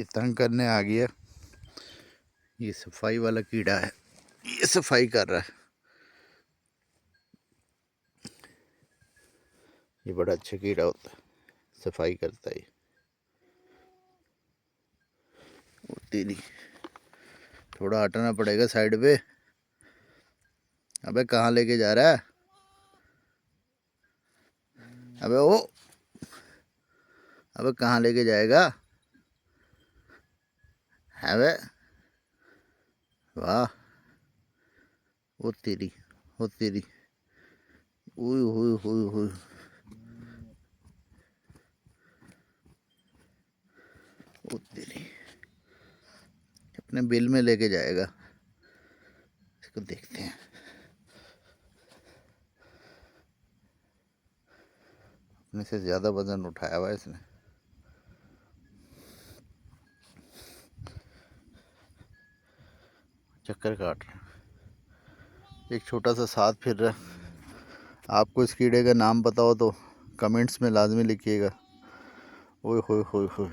ये तंग करने आ गया। ये सफाई वाला कीड़ा है, ये सफाई कर रहा है। ये बड़ा अच्छा कीड़ा होता है, सफाई करता है। उड़ती नहीं, थोड़ा हटना पड़ेगा साइड पे। अबे कहाँ लेके जा रहा है? अबे ओ, अबे कहाँ लेके जाएगा? अबे वाह, ओ तेरी, ओ तेरी, ओए होए होए होए। ओ तेरी, अपने बिल में लेके जाएगा। इसको देखते हैं। अपने से ज़्यादा वजन उठाया हुआ इसने। चक्कर काट रहा है। एक छोटा सा साथ फिर रहा है। आपको इस कीड़े का नाम पता हो तो कमेंट्स में लाजमी लिखिएगा। ओए होए होए होए,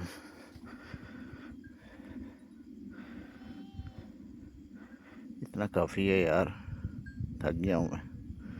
इतना काफ़ी है यार, थक गया हूँ मैं।